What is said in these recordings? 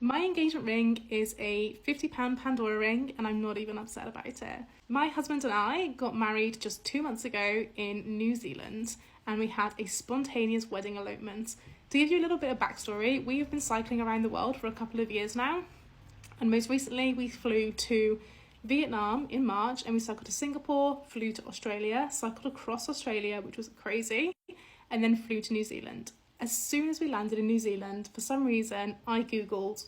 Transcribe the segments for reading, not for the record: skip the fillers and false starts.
My engagement ring is a £50 Pandora ring and I'm not even upset about it. My husband and I got married just 2 months ago in New Zealand and we had a spontaneous wedding elopement. To give you a little bit of backstory, we've been cycling around the world for a couple of years now, and most recently we flew to Vietnam in March and we cycled to Singapore, flew to Australia, cycled across Australia, which was crazy, and then flew to New Zealand. As soon as we landed in New Zealand, for some reason, I googled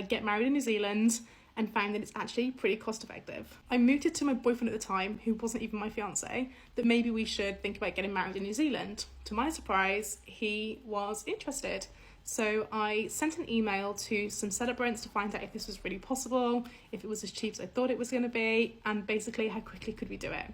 get married in New Zealand and found that it's actually pretty cost effective. I mooted to my boyfriend at the time, who wasn't even my fiance, that maybe we should think about getting married in New Zealand. To my surprise, he was interested. So I sent an email to some celebrants to find out if this was really possible, if it was as cheap as I thought it was going to be, and basically how quickly could we do it.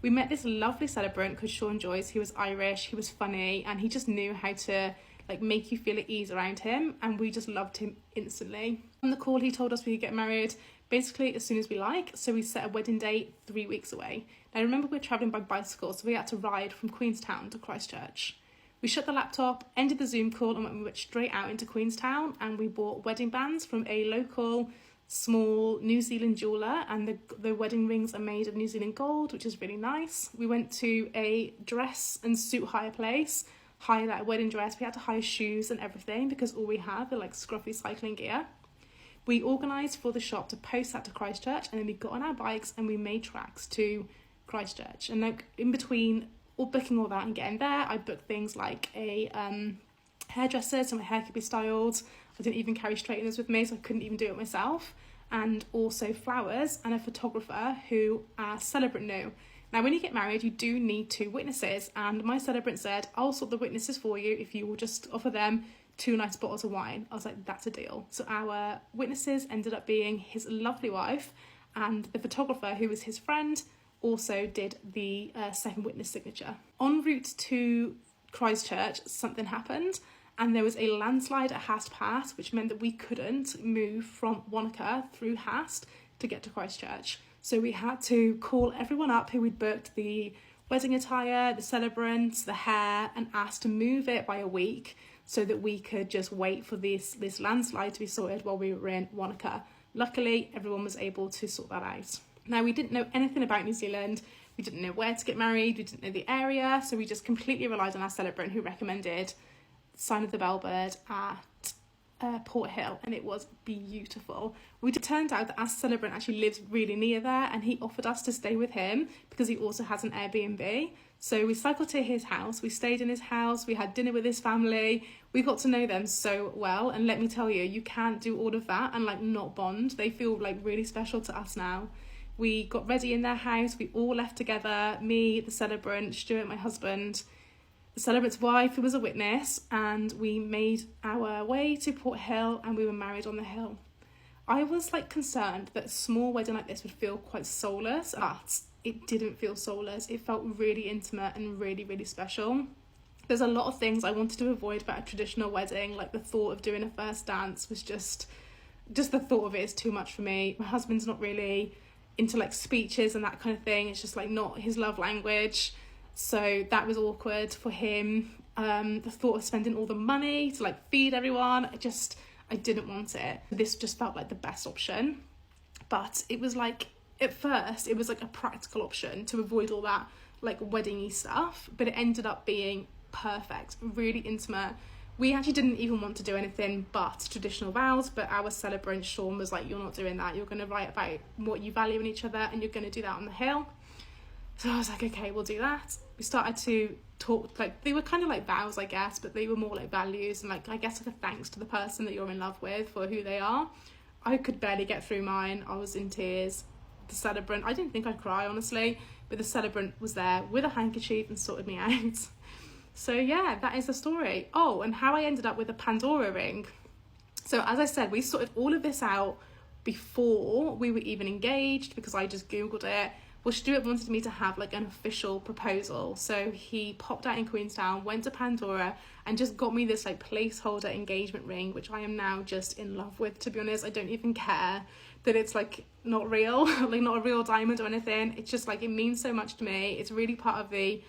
We met this lovely celebrant called Sean Joyce. He was Irish, he was funny, and he just knew how to make you feel at ease around him, and we just loved him instantly. On the call, he told us we could get married basically as soon as we like, so we set a wedding date 3 weeks away. Now remember, we're travelling by bicycle, so we had to ride from Queenstown to Christchurch. We shut the laptop, ended the Zoom call, and we went straight out into Queenstown, and we bought wedding bands from a local small New Zealand jeweller, and the wedding rings are made of New Zealand gold, which is really nice. We went to a dress and suit hire place, hired that wedding dress. We had to hire shoes and everything because all we have are scruffy cycling gear. We organised for the shop to post that to Christchurch, and then we got on our bikes and we made tracks to Christchurch. And in between booking all that and getting there, I booked things like a hairdresser so my hair could be styled. I didn't even carry straighteners with me, so I couldn't even do it myself. And also flowers and a photographer who our celebrant knew. Now, when you get married, you do need 2 witnesses, and my celebrant said, I'll sort the witnesses for you if you will just offer them 2 nice bottles of wine. I was like, that's a deal. So our witnesses ended up being his lovely wife, and the photographer, who was his friend, also did the second witness signature. En route to Christchurch, something happened, and there was a landslide at Hast Pass, which meant that we couldn't move from Wanaka through Hast to get to Christchurch. So we had to call everyone up who we'd booked the wedding attire, the celebrants, the hair, and ask to move it by a week so that we could just wait for this landslide to be sorted while we were in Wanaka. Luckily, everyone was able to sort that out. Now, we didn't know anything about New Zealand. We didn't know where to get married. We didn't know the area. So we just completely relied on our celebrant, who recommended Sign of the Bellbird at Port Hill, and it was beautiful. It turned out that our celebrant actually lives really near there, and he offered us to stay with him because he also has an Airbnb. So we cycled to his house, we stayed in his house, we had dinner with his family, we got to know them so well, and let me tell you, you can't do all of that and not bond. They feel really special to us now. We got ready in their house, we all left together, me, the celebrant, Stuart, my husband, the celebrant's wife, who was a witness, and we made our way to Port Hill, and we were married on the hill. I was concerned that a small wedding like this would feel quite soulless, but it didn't feel soulless. It felt really intimate and really, really special. There's a lot of things I wanted to avoid about a traditional wedding, the thought of doing a first dance was just the thought of it is too much for me. My husband's not really into speeches and that kind of thing. It's just not his love language. So that was awkward for him. The thought of spending all the money to feed everyone, I didn't want it. This just felt like the best option. But it was at first, it was a practical option to avoid all that wedding-y stuff. But it ended up being perfect, really intimate. We actually didn't even want to do anything but traditional vows, but our celebrant, Sean, was you're not doing that. You're going to write about what you value in each other, and you're going to do that on the hill. So I was okay, we'll do that. We started to talk, they were kind of vows, I guess, but they were more values and I guess a thanks to the person that you're in love with for who they are. I could barely get through mine. I was in tears. The celebrant, I didn't think I'd cry, honestly, but the celebrant was there with a handkerchief and sorted me out. So yeah, that is the story. Oh, and how I ended up with a Pandora ring. So as I said, we sorted all of this out before we were even engaged because I just Googled it. Well, Stuart wanted me to have an official proposal. So he popped out in Queenstown, went to Pandora, and just got me this placeholder engagement ring, which I am now just in love with, to be honest. I don't even care that it's not real, not a real diamond or anything. It's just it means so much to me. It's really part of the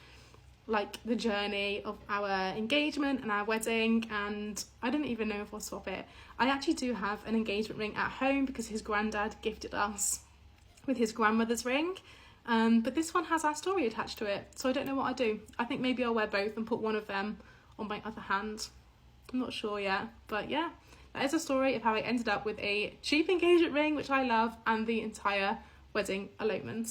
like the journey of our engagement and our wedding, and I didn't even know if I'll swap it. I actually do have an engagement ring at home because his granddad gifted us with his grandmother's ring, but this one has our story attached to it, so I don't know what I do. I think maybe I'll wear both and put one of them on my other hand. I'm not sure yet, but yeah, that is a story of how I ended up with a cheap engagement ring, which I love, and the entire wedding elopement.